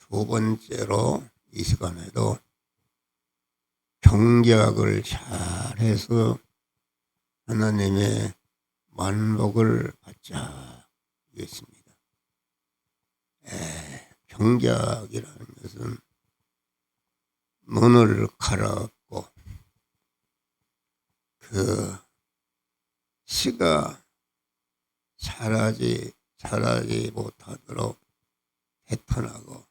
두 번째로 이 시간에도 경작을 잘해서 하나님의 만복을 받자 하겠습니다. 경작이라는 것은 눈을 갈아엎고 그 씨가 자라지 못하도록 해턴하고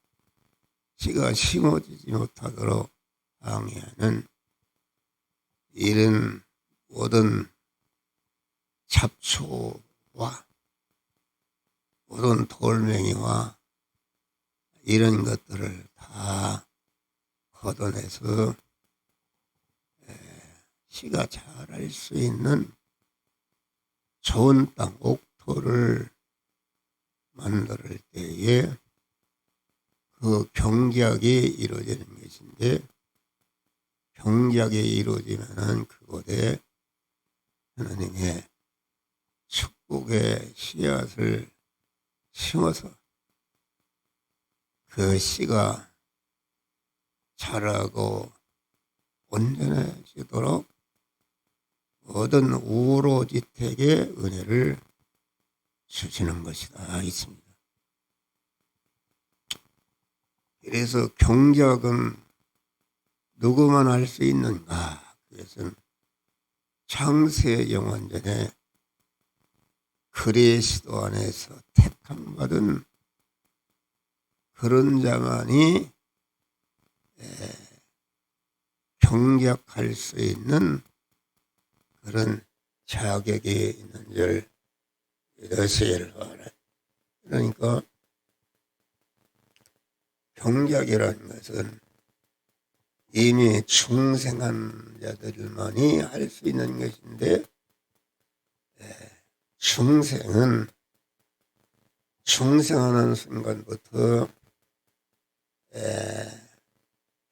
씨가 심어지지 못하도록 방해하는 이런 모든 잡초와 모든 돌멩이와 이런 것들을 다 걷어내서 씨가 자랄 수 있는 좋은 땅, 옥토를 만들 때에 그 경작이 이루어지는 것인데, 경작이 이루어지면은 그곳에 하나님의 축복의 씨앗을 심어서 그 씨가 자라고 온전해지도록 모든 우로지택의 은혜를 주시는 것이다 있습니다. 그래서 경작은 누구만 할 수 있는가? 그것은 창세 영원전에 그리스도 안에서 택함받은 그런 자만이 경작할 수 있는 그런 자격이 있는 줄 믿으시기를 바랍니다. 그러니까 경작이라는 것은 이미 중생한 자들만이 할 수 있는 것인데, 중생하는 순간부터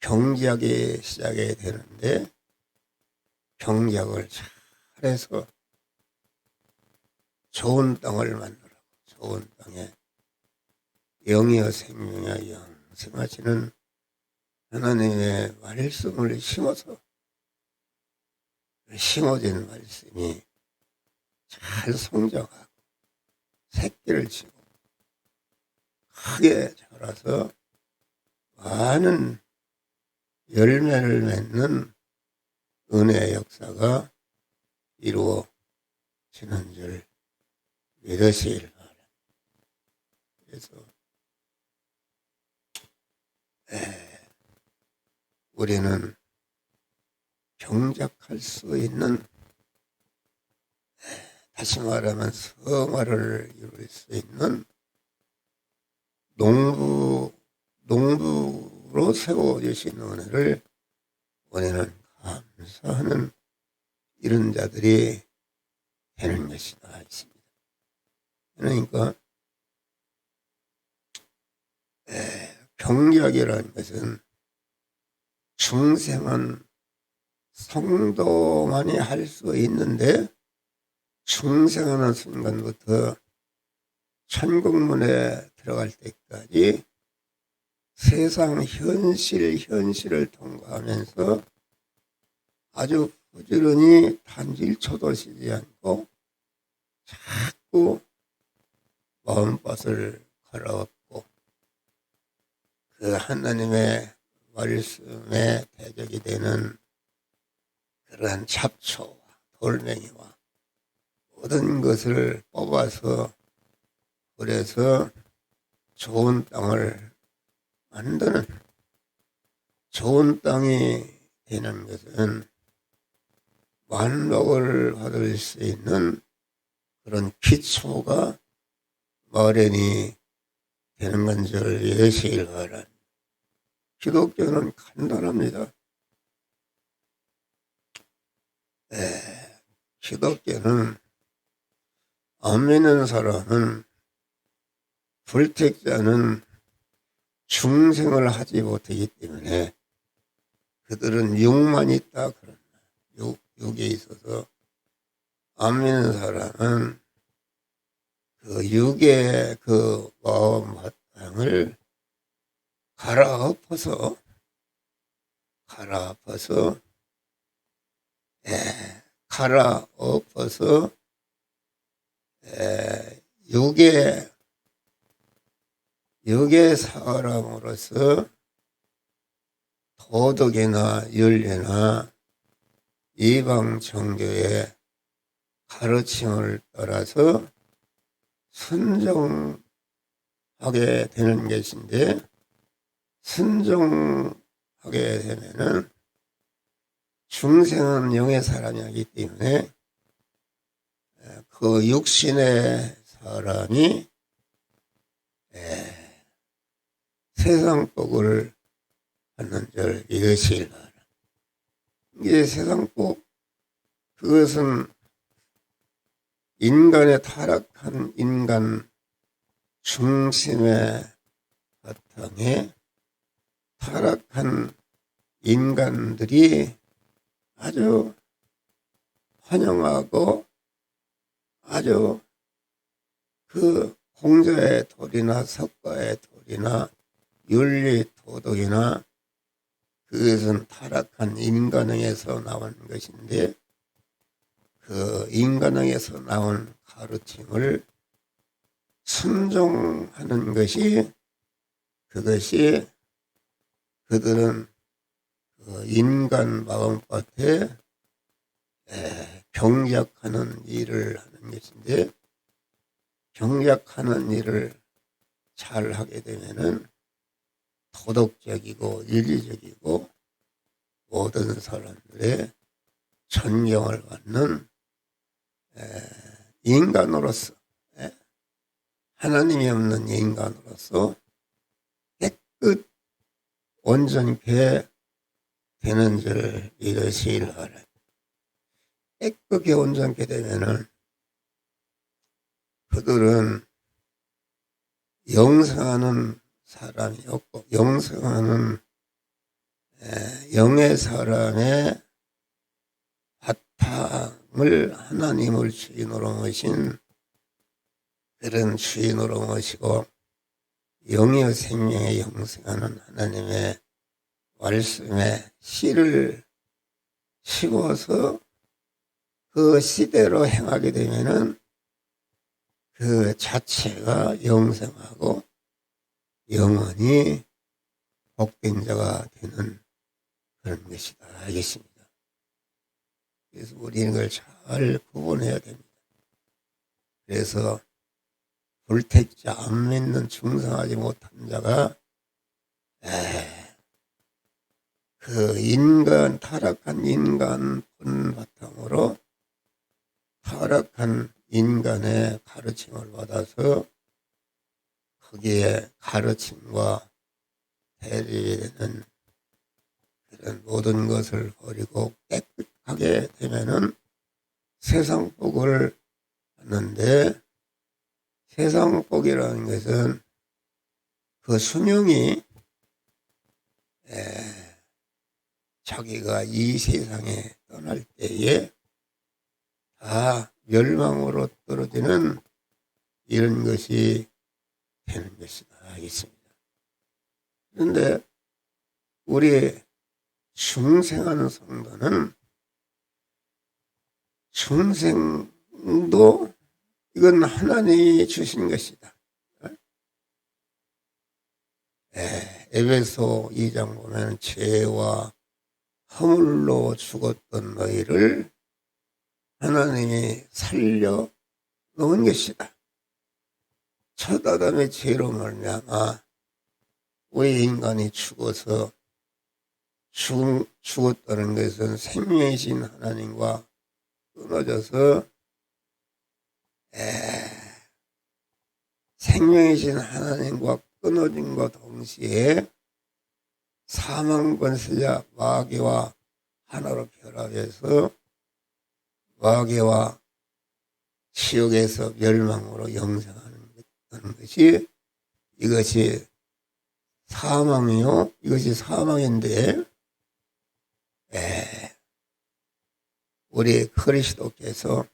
경작이 시작이 되는데, 경작을 잘해서 좋은 땅을 만들고 좋은 땅에 영이여 생명이여 영생하시는 하나님의 말씀을 심어서 심어진 말씀이 잘 성장하고 새끼를 치고 크게 자라서 많은 열매를 맺는 은혜의 역사가 이루어지는 줄 믿으시길 바랍니다. 그래서 우리는 경작할 수 있는, 다시 말하면 성화를 이룰 수 있는 농부로 세워주신 은혜를 우리는 감사하는 이런 자들이 되는 것이다 있습니다. 그러니까 경작이라는 것은 중생한 성도만이 할 수 있는데, 중생하는 순간부터 천국문에 들어갈 때까지 세상 현실을 통과하면서 아주 부지런히 단지 1초도 쉬지 않고 자꾸 마음밭을 갈아엎고 그 하나님의 말씀에 대적이 되는 그러한 잡초와 돌멩이와 모든 것을 뽑아서 그래서 좋은 땅을 만드는, 좋은 땅이 되는 것은 만복을 받을 수 있는 그런 기초가 마련이 되는 건 줄 여시길 바랍니다. 기독교는 간단합니다. 기독교는 안 믿는 사람은, 불택자는 중생을 하지 못하기 때문에 그들은 육만 있다 그런다. 육에 있어서 안 믿는 사람은 그 육의 그 마음 바탕을 갈아엎어서 육의 사람으로서 도덕이나 윤리나 이방 종교의 가르침을 따라서 순종하게 되는 것인데, 순종하게 되면은 중생은 영의 사람이기 때문에 그 육신의 사람이 세상복을 받는 줄 이것이라. 이게 세상복, 그것은 인간의 타락한 인간 중심의 바탕에 타락한 인간들이 아주 환영하고 아주 그 공자의 도리나 석가의 도리나 윤리 도덕이나 그것은 타락한 인간에서 나온 것인데, 그 인간에서 나온 가르침을 순종하는 것이, 그것이 그들은 그 인간 마음밭에 경작하는 일을 하는 것인데, 경작하는 일을 잘 하게 되면은 도덕적이고 윤리적이고 모든 사람들의 존경을 받는 인간으로서, 하나님이 없는 인간으로서 깨끗 온전케 되는 줄 이것이라. 깨끗하게 온전케 되면은 그들은 영생하는 사람이 없고, 영생하는 영의 사람의 바탕을 하나님을 주인으로 모신 그런 주인으로 모시고 영의 생명에 영생하는 하나님의 말씀에 씨를 심어서 그 시대로 행하게 되면은 그 자체가 영생하고 영원히 복된 자가 되는 그런 것이다 알겠습니다. 그래서 우리는 그걸 잘 구분해야 됩니다. 그래서 불택자, 안 믿는 충성하지 못한 자가 그 인간, 타락한 인간 본 바탕으로 타락한 인간의 가르침을 받아서 거기에 가르침과 대리되는 그런 모든 것을 버리고 깨끗하게 되면은 세상복을 받는데, 세상복이라는 것은 그 수명이 자기가 이 세상에 떠날 때에 다 멸망으로 떨어지는 이런 것이 되는 것이다 알겠습니다. 그런데 우리 중생하는 성도는 중생도 이건 하나님이 주신 것이다. 에베소 2장 보면 죄와 허물로 죽었던 너희를 하나님이 살려 놓은 것이다. 첫 아담의 죄로 말미암아 우리 인간이 죽어서 죽었다는 것은 생명이신 하나님과 끊어져서 생명이신 하나님과 끊어진과 동시에 사망 권세자 마귀와 하나로 결합해서 마귀와 지옥에서 멸망으로 영생하는 것이, 이것이 사망이요. 이것이 사망인데, 우리 그리스도께서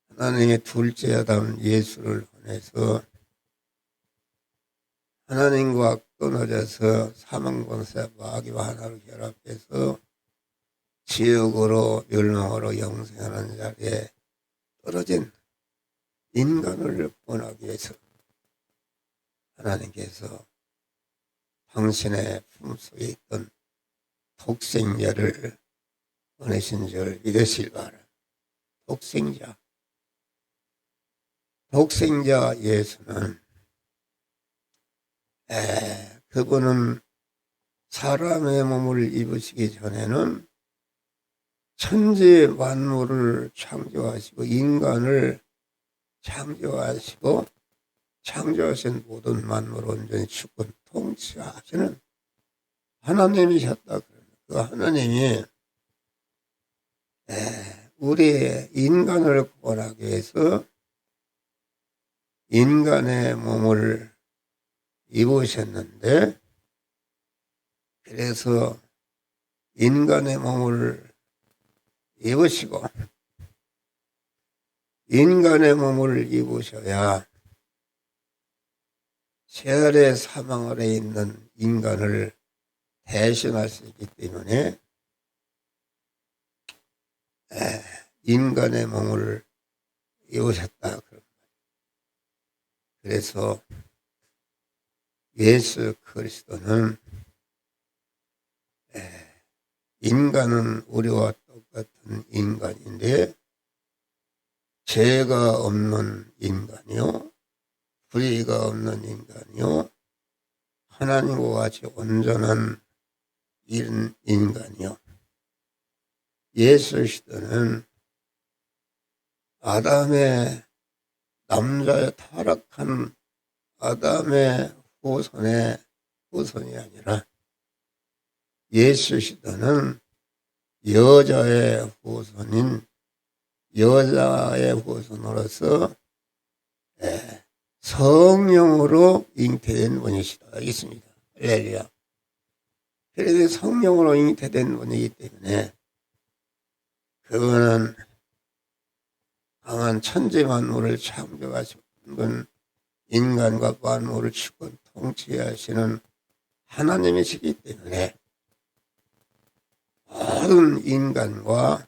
하나님의 둘째 아담 예수를 보내서 하나님과 끊어져서 사망권세 마귀와 하나로 결합해서 지옥으로 멸망으로 영생하는 자리에 떨어진 인간을 구원하기 위해서 하나님께서 당신의 품속에 있던 독생자를 보내신 줄 믿으실 바랍니다. 독생자 예수는 그분은 사람의 몸을 입으시기 전에는 천지 만물을 창조하시고 인간을 창조하시고 창조하신 모든 만물을 온전히 주권 통치하시는 하나님이셨다. 그 하나님이 우리 인간을 구원하기 위해서 인간의 몸을 입으셨는데, 그래서 인간의 몸을 입으시고 인간의 몸을 입으셔야 죄의 사망 아래 있는 인간을 대신할 수 있기 때문에 인간의 몸을 입으셨다. 그래서 예수 그리스도는 인간은 우리와 똑같은 인간인데 죄가 없는 인간이요, 불의가 없는 인간이요, 하나님과 같이 온전한 인간이요. 예수 시대는 아담의 남자의 타락한 아담의 후손이 아니라 예수 시대는 여자의 후손으로서 성령으로 잉태된 분이시다. 있습니다. 할렐루야. 그래서 성령으로 잉태된 분이기 때문에 그분은 강한 천지 만물을 창조하신 분, 인간과 만물을 주권 통치하시는 하나님이시기 때문에 모든 인간과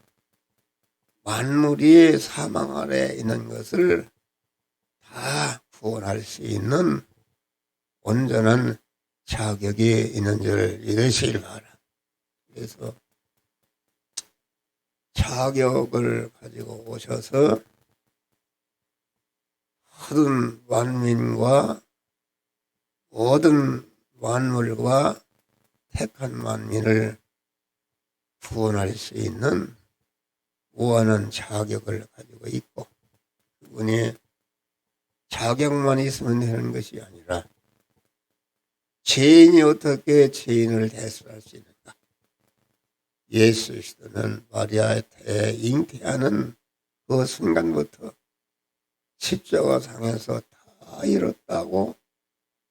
만물이 사망 아래 있는 것을 다 구원할 수 있는 온전한 자격이 있는 줄 믿으시길 바랍니다. 그래서 자격을 가지고 오셔서 모든 만민과 모든 만물과 택한 만민을 구원할 수 있는 무한한 자격을 가지고 있고, 그분이 자격만 있으면 되는 것이 아니라 죄인이 어떻게 죄인을 대수할 수 있는가. 예수 그리스도는 마리아의 태에 잉태하는 그 순간부터 십자가상에서 다 이뤘다고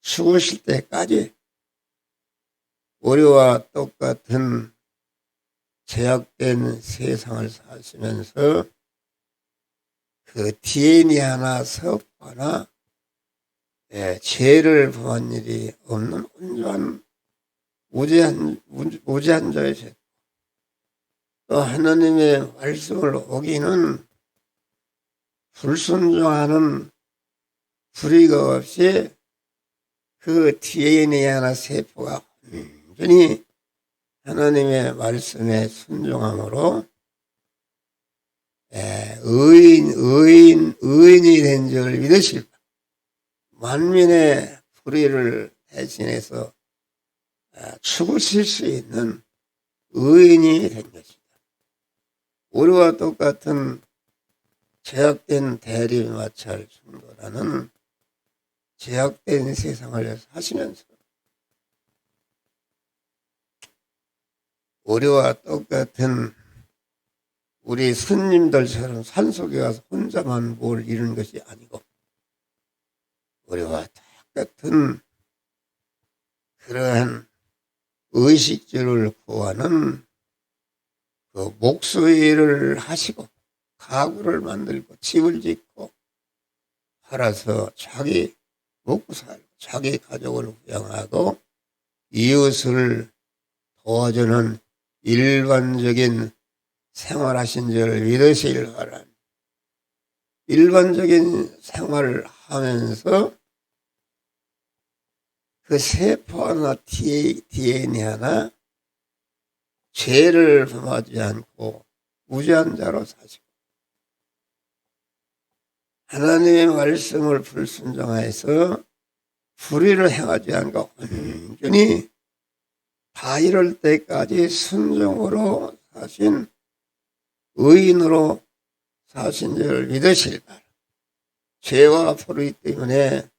죽으실 때까지 우리와 똑같은 제약된 세상을 사시면서 그 DNA 하나 섭 하나 죄를 범한 일이 없는 온전한 무지한 자이셨고, 또 하나님의 말씀을 어기는 불순종하는 불의가 없이 그 DNA 하나 세포가 완전히 하나님의 말씀에 순종함으로 의인이 된 줄 믿으실 만민의 불의를 대신해서 죽으실 수 있는 의인이 된 것이다. 우리와 똑같은 제약된 대립마찰 충돌하는 제약된 세상을 사시면서 우리와 똑같은 우리 스님들처럼 산속에 가서 혼자만 뭘 이루는 것이 아니고 우리와 똑같은 그러한 의식주를 구하는 그 목수일을 하시고 가구를 만들고 집을 짓고 팔아서 자기 먹고 살고 자기 가족을 부양하고 이웃을 도와주는 일반적인 생활하신 줄 믿으시길 바랍니다. 일반적인 생활을 하면서 그 세포 하나, DNA 하나 죄를 범하지 않고 무죄한 자로 사시고 하나님의 말씀을 불순종해서 불의를 행하지 않고 온전히 다 이럴 때까지 순종으로 사신 의인으로 사신 줄 믿으실 바랍니다. 죄와 불의 때문에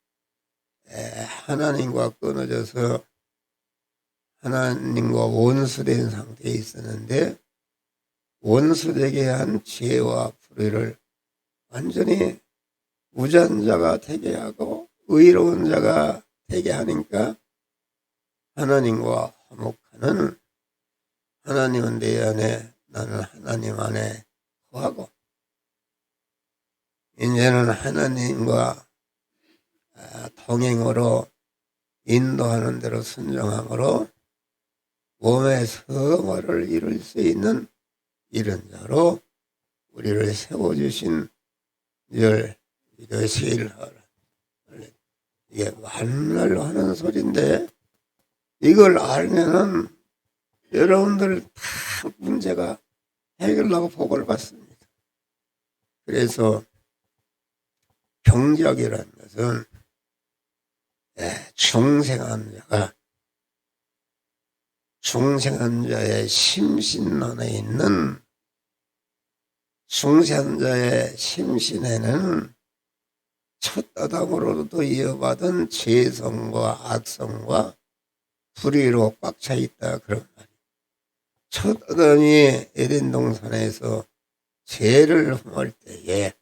하나님과 끊어져서 하나님과 원수된 상태에 있었는데 원수되게 한 죄와 불의를 완전히 무죄한 자가 되게 하고 의로운 자가 되게 하니까 하나님과 화목하는 하나님은 내 안에 나는 하나님 안에 거하고 이제는 하나님과 동행으로 인도하는 대로 순종함으로 몸의 성화를 이룰 수 있는 이런 자로 우리를 세워주신 줄 믿으시길 하라. 이게 맨날 하는 소리인데 이걸 알면은 여러분들 다 문제가 해결하고 복을 받습니다. 그래서 경작이라는 것은 중생한 자의 심신 안에 있는 중생한 자의 심신에는 첫 아담으로부터 이어받은 죄성과 악성과 불의로 꽉 차 있다 그런 말이에요. 첫 아담이 에덴 동산에서 죄를 범할 때에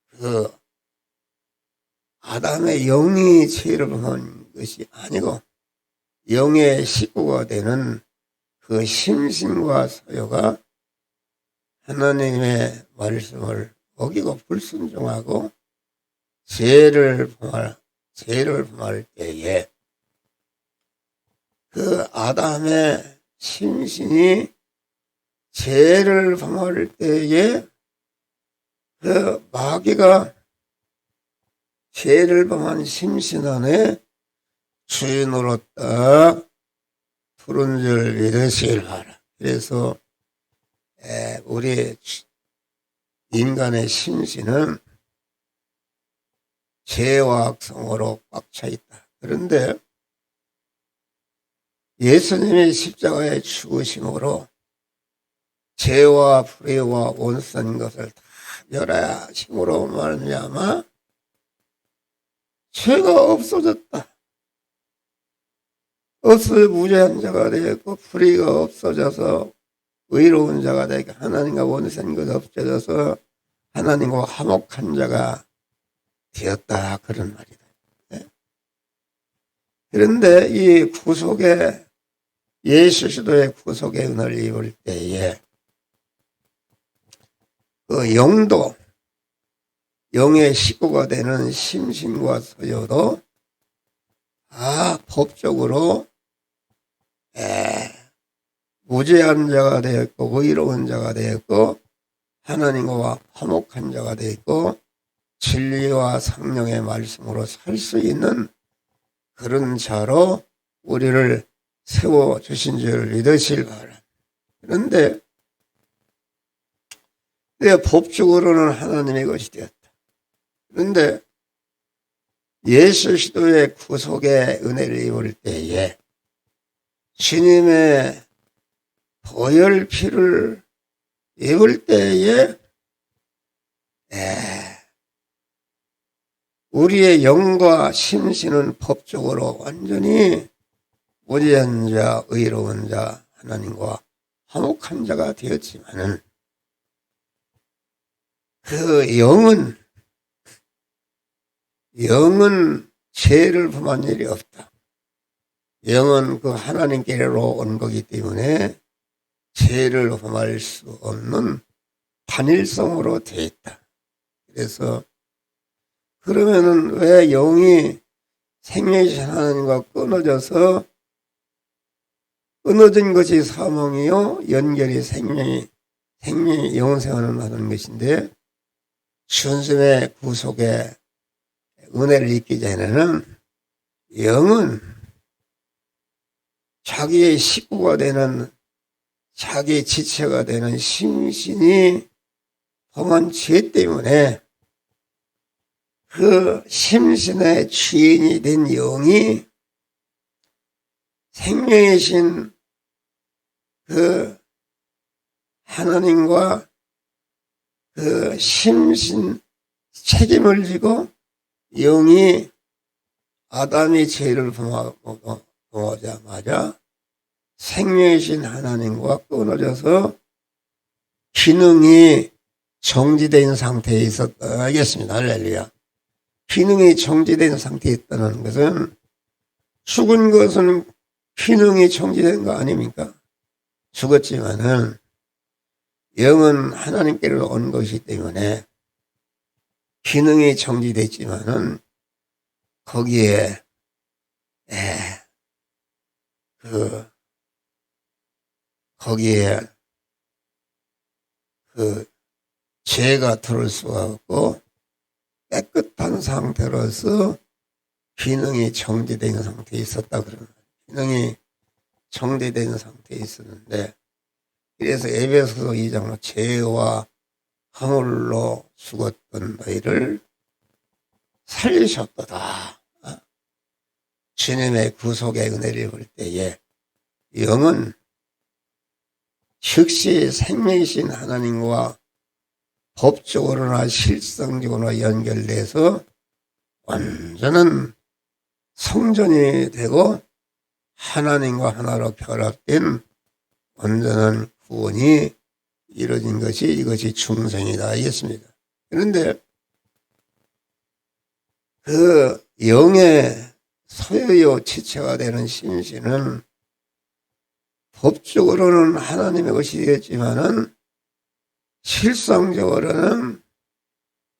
그 아담의 영이 죄를 범한 것이 아니고 영의 식구가 되는 그 심신과 소유가 하나님의 말씀을 어기고 불순종하고 죄를 범할 때에 그 아담의 심신이 죄를 범할 때에 그 마귀가 죄를 범한 심신 안에 주인으로 딱 푸른 줄 믿으시길 바라. 그래서 우리 인간의 심신은 죄와 악성으로 꽉 차 있다. 그런데 예수님의 십자가의 죽으심으로 죄와 불의와 원수인 것을 다 멸하심으로 말미암아 죄가 없어졌다. 없어져 무죄한 자가 되었고 불의가 없어져서 의로운 자가 되고 하나님과 원수인 것 없어져서 하나님과 화목한 자가 되었다 그런 말이다. 그런데 이 구속의 예수 그리스도의 구속의 은혜를 입을 때에 그 영도 영의 식구가 되는 심신과 소유도 법적으로 무죄한 자가 되었고 의로운 자가 되었고 하나님과 화목한 자가 되었고 진리와 성령의 말씀으로 살 수 있는 그런 자로 우리를 세워주신 줄 믿으실 바랍니다. 그런데 법적으로는 하나님의 것이 되었다. 그런데 예수 그리스도의 구속의 은혜를 입을 때에 주님의 보혈 피를 입을 때에 우리의 영과 심신은 법적으로 완전히 무죄한 자, 의로운 자, 하나님과 화목한 자가 되었지만은 그 영은 죄를 범한 일이 없다. 영은 그 하나님께로 온 거기 때문에 죄를 범할 수 없는 단일성으로 되어 있다. 그래서 그러면은 왜 영이 생명이신 하나님과 끊어진 것이 사망이요 연결이 생명이 영생을 하는 것인데, 순수의 구속의 은혜를 잊기 전에는 영은 자기의 식구가 되는, 자기의 지체가 되는 심신이 범한 죄 때문에 그 심신의 주인이 된 영이 생명이신 그 하나님과 그 심신 책임을 지고, 영이 아담이 죄를 범하자마자 생명이신 하나님과 끊어져서 기능이 정지된 상태에 있었다 하겠습니다. 할렐루야. 기능이 정지된 상태에 있다는 것은, 죽은 것은 기능이 정지된 거 아닙니까? 죽었지만은 영은 하나님께로 온 것이기 때문에 기능이 정지됐지만은 거기에 죄가 들어올 수가 없고, 깨끗한 상태로서 기능이 정지된 상태에 있었다 그러는 거예요. 기능이 정지된 상태에 있었는데, 그래서 에베소서 2장로 죄와 허물로 죽었던 너희를 살리셨도다. 주님의 구속의 은혜를 볼 때에 영은 즉시 생명이신 하나님과 법적으로나 실성적으로나 연결돼서 완전한 성전이 되고 하나님과 하나로 결합된 완전한 구원이 이루어진 것이, 이것이 중생이다 하겠습니다. 그런데 그 영의 소유요 지체가 되는 심신은 법적으로는 하나님의 것이 되었지만은 실상적으로는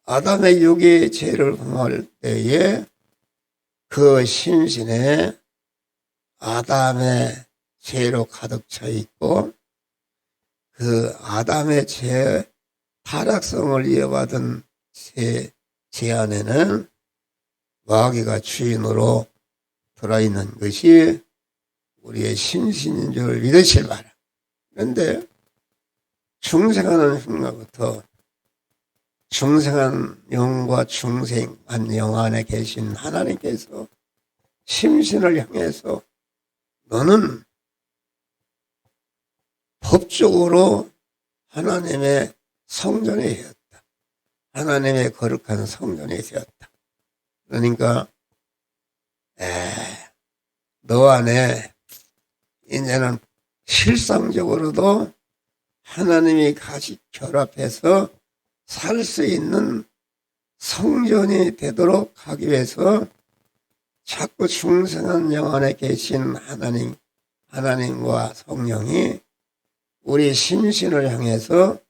아담의 육의 죄를 범할 때에 그 심신에 아담의 죄로 가득 차 있고, 그 아담의 죄 타락성을 이어받은 죄 안에는 마귀가 주인으로 들어있는 것이 우리의 심신인 줄 믿으실 바라. 그런데 중생하는 순간부터 중생한 영과 중생한 영 안에 계신 하나님께서 심신을 향해서 너는 법적으로 하나님의 성전이 되었다. 하나님의 거룩한 성전이 되었다. 그러니까 너 안에 이제는 실상적으로도 하나님이 같이 결합해서 살 수 있는 성전이 되도록 하기 위해서 자꾸 중생한 영 안에 계신 하나님과 성령이 우리 심신을 향해서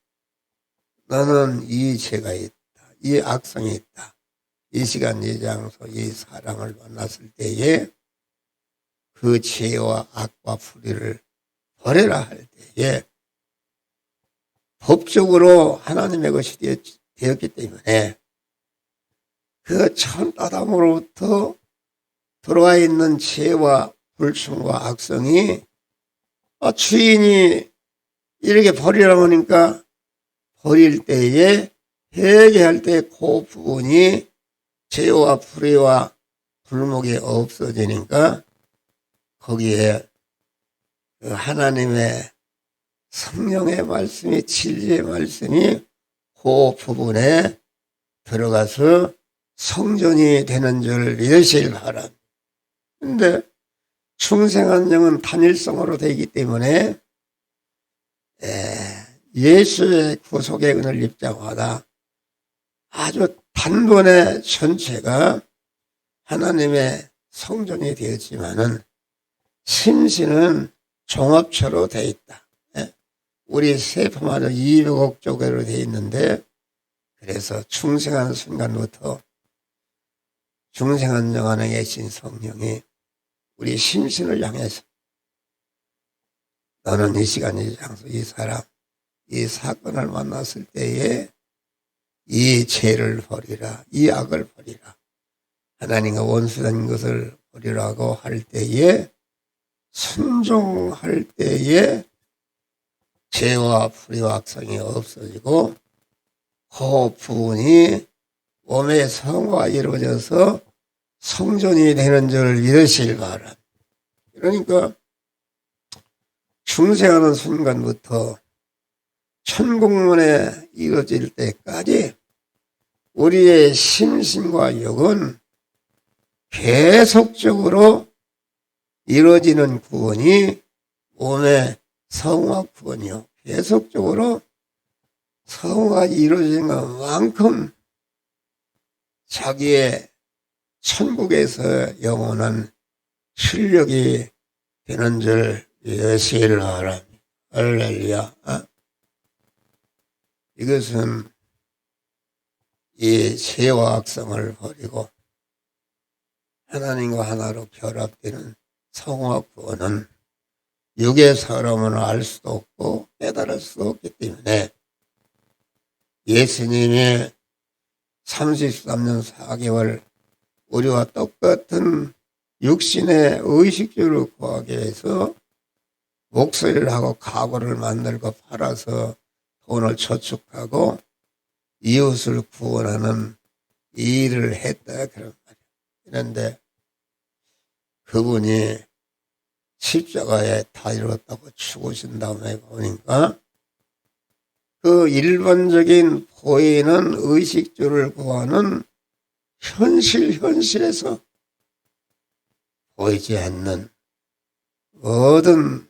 너는 이 죄가 있다, 이 악성이 있다, 이 시간 이 장소 이 사람을 만났을 때에 그 죄와 악과 불의를 버려라 할 때에 법적으로 하나님의 것이 되었기 때문에 그 첫 아담으로부터 들어와 있는 죄와 불충과 악성이 주인이 이렇게 버리라고 하니까 버릴 때에 회개할 때 그 부분이 죄와 불의와 불목이 없어지니까 거기에 그 하나님의 성령의 말씀이, 진리의 말씀이 그 부분에 들어가서 성전이 되는 줄 믿으시길 바랍니다. 그런데 중생한 영은 단일성으로 되기 때문에 예수의 구속의 은혜를 입자마자 아주 단번에 전체가 하나님의 성전이 되었지만은 심신은 종합체로 되어 있다. 우리 세포마저 200억 조개로 되어 있는데, 그래서 중생한 순간부터 중생한 영 안에 계신 성령이 우리 심신을 향해서 너는 이 시간 이 장소 이 사람 이 사건을 만났을 때에 이 죄를 버리라, 이 악을 버리라, 하나님과 원수된 것을 버리라고 할 때에 순종할 때에 죄와 불의와 악성이 없어지고 그 부분이 몸의 성화가 이루어져서 성전이 되는 줄 믿으시길 바랍니다. 그러니까 중생하는 순간부터 천국문에 이루어질 때까지 우리의 심신과 육은 계속적으로 이루어지는 구원이 몸의 성화 구원이요. 계속적으로 성화가 이루어지는 것만큼 자기의 천국에서 영원한 실력이 되는 줄 믿으시기를 바랍니다. 할렐루야. 이것은 이 죄와 악성을 버리고 하나님과 하나로 결합되는 성화 구원은 육의 사람은 알 수도 없고 깨달을 수도 없기 때문에 예수님이 33년 4개월 우리와 똑같은 육신의 의식주를 구하기 위해서 목소리를 하고 가구를 만들고 팔아서 돈을 저축하고 이웃을 구원하는 이 일을 했다 그런 말이에요. 그런데 그분이 십자가에 다 이뤘다고 죽으신 다음에 보니까 그 일반적인 보이는 의식주를 구하는 현실에서 보이지 않는 모든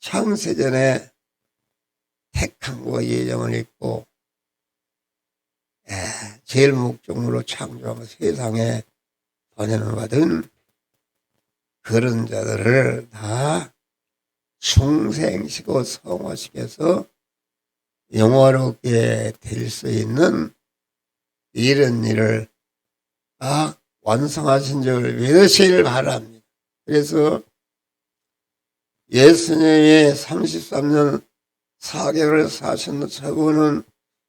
창세전에 택한 거 예정을 잊고 제일 목적으로 창조하고 세상에 번연을 받은 그런 자들을 다 중생시고 성화시켜서 영화롭게 될 수 있는 이런 일을 다 완성하신 줄 믿으시길 바랍니다. 그래서 예수님이 33년 4개월 사신 저분은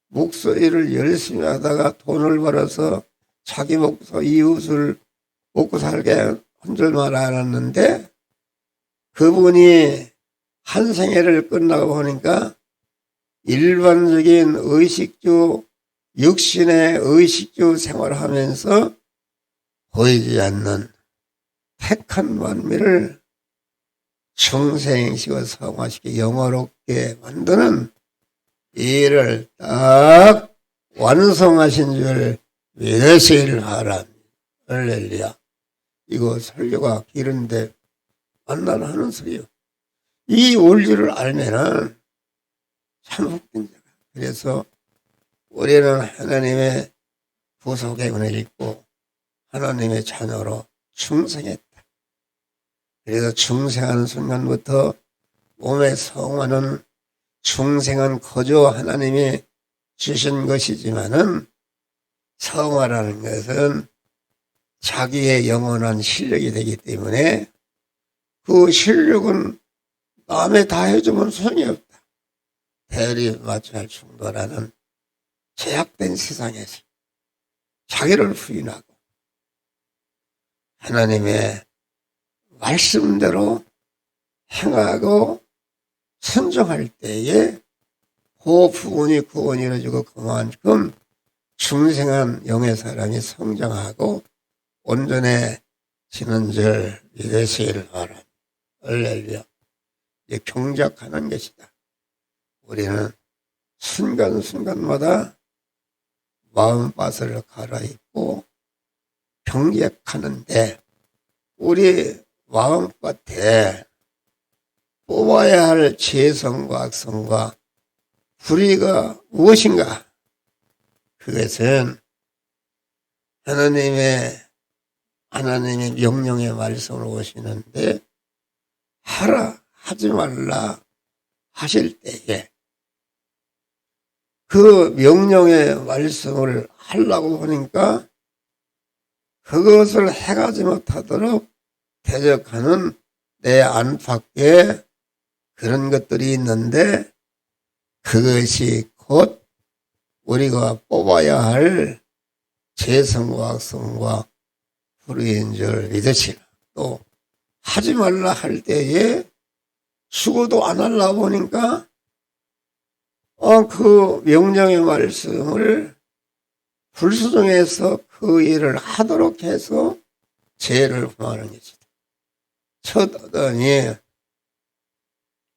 목소리를 열심히 하다가 돈을 벌어서 자기 목소 이웃을 먹고 살게 한 줄만 알았는데 그분이 한 생애를 끝나고 보니까 일반적인 의식주, 육신의 의식주 생활하면서 보이지 않는 택한 만미를 중생시고 성화시켜 영화롭게 만드는 이 일을 딱 완성하신 줄 믿으시길 바랍니다. 할렐루야. 이거 설교가 길은데 만나는 하는 소리요. 이 원리를 알면은 참 복된 자가. 그래서 우리는 하나님의 구속의 은혜를 입고 하나님의 자녀로 중생했다. 그래서 중생하는 순간부터 몸의 성화는 중생한 거저 하나님이 주신 것이지만은 성화라는 것은 자기의 영원한 실력이 되기 때문에 그 실력은 남에 다 해주면 소용이 없다. 대리 맞춰야 충돌하는 제약된 세상에서 자기를 부인하고 하나님의 말씀대로 행하고 순종할 때에 그 부분이 구원이 이루어지고 그만큼 중생한 영의 사람이 성장하고 온전해지는 줄 믿으시길 바랍니다. 할렐루야. 이제 경작하는 것이다. 우리는 순간순간마다 마음밭을 갈아입고 경작하는데 우리 마음밭에 뽑아야 할 죄성과 악성과 불의가 무엇인가? 그것은 하나님의 명령의 말씀을 오시는데 하라 하지 말라 하실 때에 그 명령의 말씀을 하려고 보니까 그것을 해가지 못하도록 대적하는 내 안팎에 그런 것들이 있는데 그것이 곧 우리가 뽑아야 할 재성과 악성과 불의인 줄 믿으시라. 또 하지 말라 할 때에 죽어도 안 하려고 보니까 그 명령의 말씀을 불수종해서 그 일을 하도록 해서 죄를 범하는 것이다. 첫어더니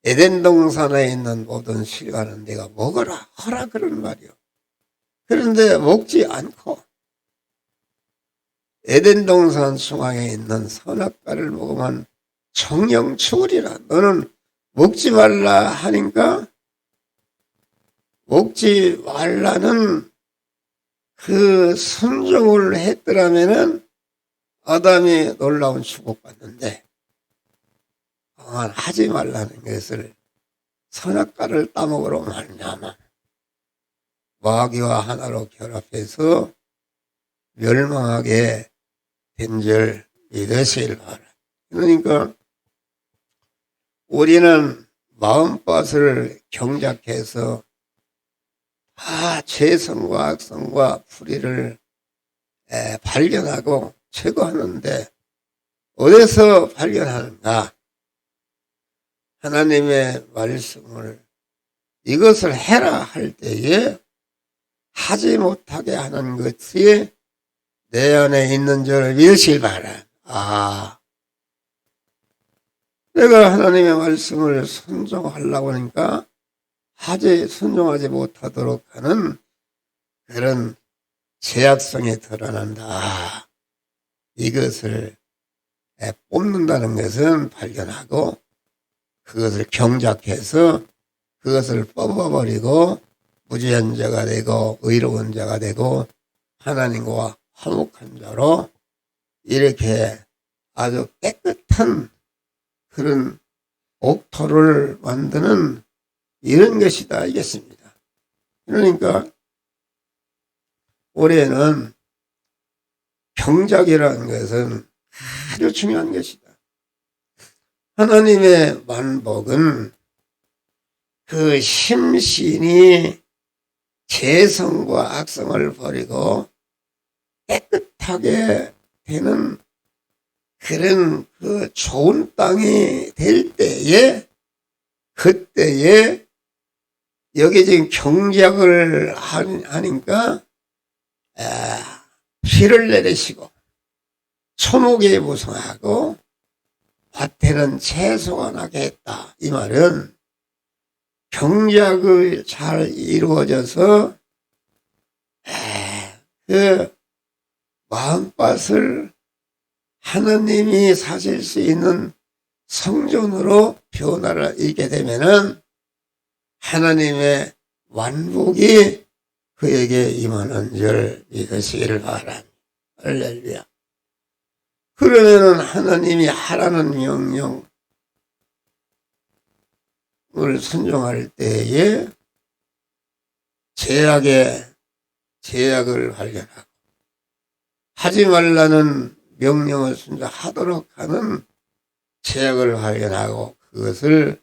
에덴 동산에 있는 모든 실과는 내가 먹어라 하라 그런 말이요. 그런데 먹지 않고 에덴 동산 중앙에 있는 선악과를 먹으면 정령 죽으리라. 너는 먹지 말라 하니까 먹지 말라는 그 순종을 했더라면은 아담이 놀라운 축복받는데 하지 말라는 것을 선악과를 따먹으러 말미암아 마귀와 하나로 결합해서 멸망하게 된 줄 믿으시길 바라. 그러니까 우리는 마음밭을 경작해서 죄성과 악성과 불의를 발견하고 제거하는데 어디서 발견하는가? 하나님의 말씀을 이것을 해라 할 때에 하지 못하게 하는 것이 내 안에 있는 줄 믿으시길 바라. 내가 하나님의 말씀을 순종하려고 하니까 순종하지 못하도록 하는 그런 제약성이 드러난다. 이것을 뽑는다는 것은 발견하고 그것을 경작해서 그것을 뽑아버리고 무죄한 자가 되고 의로운 자가 되고 하나님과 화목한 자로 이렇게 아주 깨끗한 그런 옥토를 만드는 이런 것이다 이겠습니다. 그러니까 올해는 경작이라는 것은 아주 중요한 것이다. 하나님의 만복은 그 심신이 죄성과 악성을 버리고 깨끗하게 되는 그런 그 좋은 땅이 될 때에 그때에 여기 지금 경작을 하니까 비를 내리시고 초목이 무성하고 밭에는 채소가 나게 했다. 이 말은 경작을 잘 이루어져서 그 마음밭을 하나님이 사실 수 있는 성전으로 변화를 이게 되면은 하나님의 완복이 그에게 임하는 줄 믿으시기를 바랍니다. 할렐루야. 그러면은 하나님이 하라는 명령을 순종할 때에 제약을 발견하고 하지 말라는 명령을 순종하도록 하는 제약을 발견하고 그것을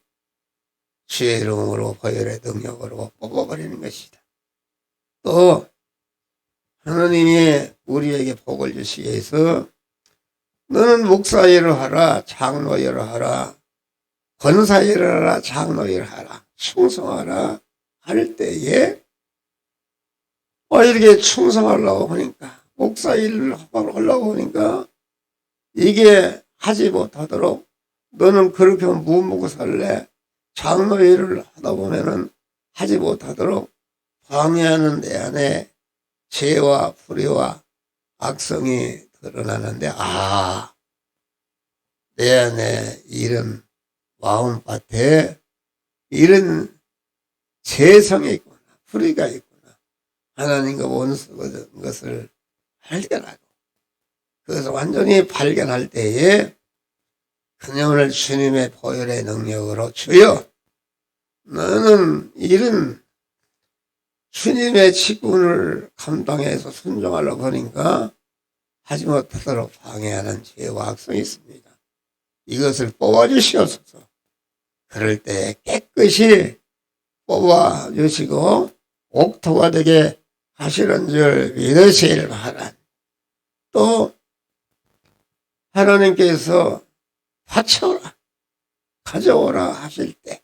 주의 이름으로 보혈의 능력으로 뽑아버리는 것이다. 또 하나님이 우리에게 복을 주시기 위해서 너는 목사 일을 하라, 장로 일을 하라, 권사 일을 하라, 장로 일을 하라, 충성하라 할 때에 이렇게 충성하려고 하니까 목사 일을 하려고 하니까 이게 하지 못하도록 너는 그렇게 무먹고 살래? 장로 일을 하다 보면은 하지 못하도록 방해하는 내 안에 죄와 불의와 악성이 드러나는데 내 안에 이런 마음밭에 이런 죄성이 있구나, 불의가 있구나, 하나님과 원수거든 것을 발견하고 그것을 완전히 발견할 때에 그녀를 주님의 보혈의 능력으로 주여 너는 이런 주님의 직분을 감당해서 순종하려고 하니까 하지 못하도록 방해하는 죄와 악성이 있습니다. 이것을 뽑아주시옵소서. 그럴 때 깨끗이 뽑아주시고 옥토가 되게 하시는 줄 믿으시길 바랍니다. 또 하나님께서 바쳐라, 가져오라 하실 때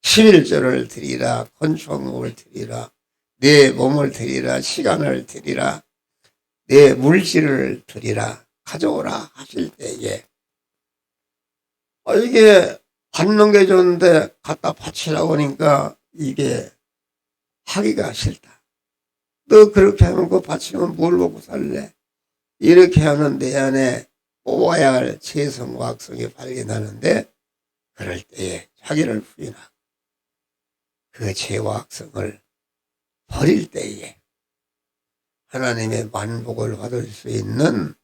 11조를 드리라, 건축목을 드리라, 내 몸을 드리라, 시간을 드리라, 내 물질을 드리라, 가져오라 하실 때에 이게 받는 게 좋은데 갖다 바치라고 하니까 이게 하기가 싫다. 너 그렇게 하면 그 바치면 뭘 먹고 살래? 이렇게 하는 내 안에 뽑아야 할 죄성과 악성이 발견하는데 그럴 때에 자기를 부인하고 그 죄와 악성을 버릴 때에 하나님의 만복을 받을 수 있는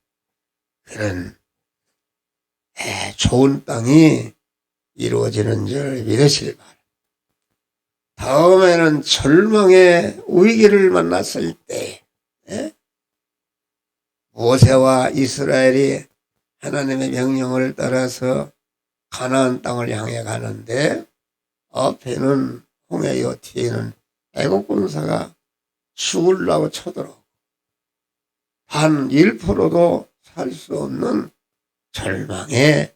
그런 좋은 땅이 이루어지는 줄 믿으시길 바랍니다. 다음에는 절망의 위기를 만났을 때 모세와 이스라엘이 하나님의 명령을 따라서 가나안 땅을 향해 가는데 앞에는 홍해요, 뒤에는 애국 군사가 죽으려고 쳐들어오고 단 1%도 살 수 없는 절망의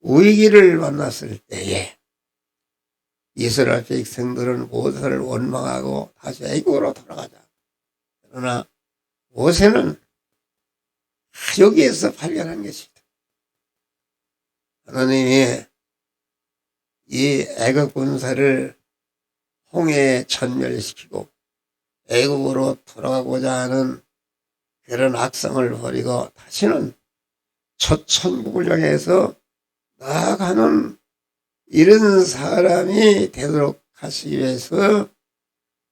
위기를 만났을 때에 이스라엘 백성들은 모세를 원망하고 다시 애국으로 돌아가자. 그러나 모세는 여기에서 발견한 것이다. 하나님이 이 애국 군사를 홍해에 전멸시키고 애국으로 돌아가고자 하는 그런 악성을 버리고 다시는 첫 천국을 향해서 나아가는 이런 사람이 되도록 하시기 위해서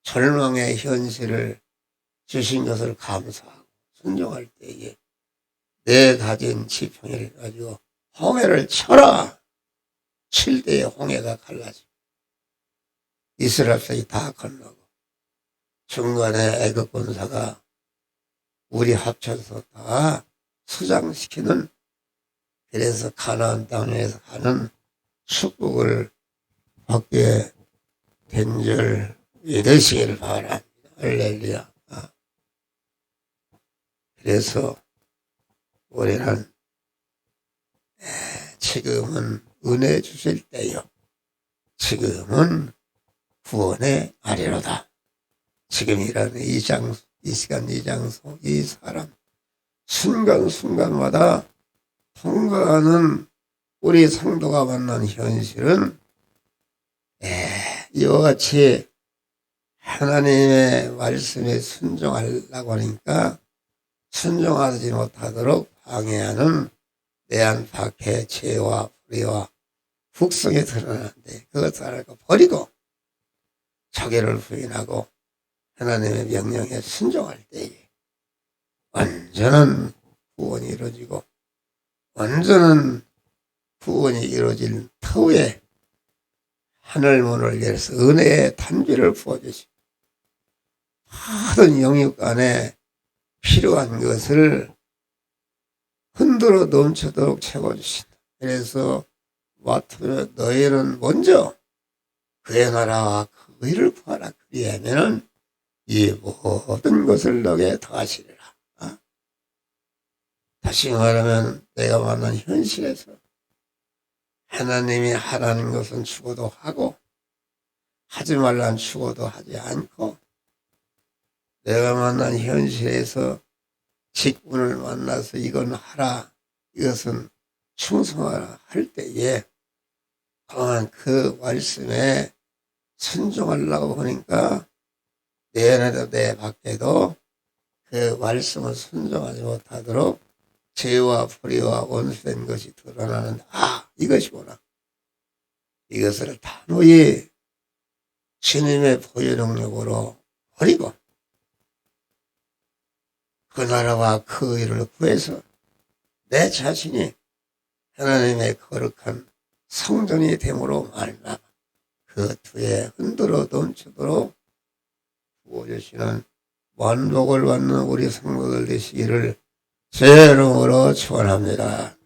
절망의 현실을 주신 것을 감사하고 순종할 때에 내 가진 지팡이를 가지고 홍해를 쳐라. 칠 때에 홍해가 갈라지고 이스라엘 백성이 다 건너고 중간에 애국 군사가 우리 합쳐서 다 수장시키는 그래서 가나안 땅에서 가는 축복을 받게 된 줄 믿으시길 바랍니다. 할렐루야. 그래서 우리는 지금은 은혜 주실 때요. 지금은 구원의 아래로다. 지금이라는 이 장소, 이 시간, 이 장소, 이 사람 순간순간마다 통과하는 우리 성도가 만난 현실은 이와 같이 하나님의 말씀에 순종하려고 하니까 순종하지 못하도록 방해하는 내 안 밖의 죄와 불의와 국성이 드러나는데 그것을 알고 버리고 자기를 부인하고 하나님의 명령에 순종할 때에 완전한 구원이 이루어지고 완전한 구원이 이루어질 터에 하늘문을 열어서 은혜의 단비를 부어주시고 모든 영육 안에 필요한 것을 흔들어 넘치도록 채워주신다. 그래서 마태복음에 너희는 먼저 그의 나라와 그 의를 구하라. 그리하면은 이 모든 것을 너에게 더하시리라. 다시 말하면 내가 만난 현실에서 하나님이 하라는 것은 추구도 하고 하지 말라는 추구도 하지 않고 내가 만난 현실에서 직분을 만나서 이건 하라, 이것은 충성하라 할 때에 강한 그 말씀에 순종하려고 하니까 내 안에도 내 밖에도 그 말씀을 순종하지 못하도록 죄와 불의와 원수된 것이 드러나는데 이것이구나. 이것을 단호히 주님의 보혈 능력으로 버리고 그 나라와 그 의를 구해서 내 자신이 하나님의 거룩한 성전이 됨으로 말미암아 그 뒤에 흔들어 넘치도록 부어주시는 만복을 받는 우리 성도들 되시기를 제 이름으로 축원합니다.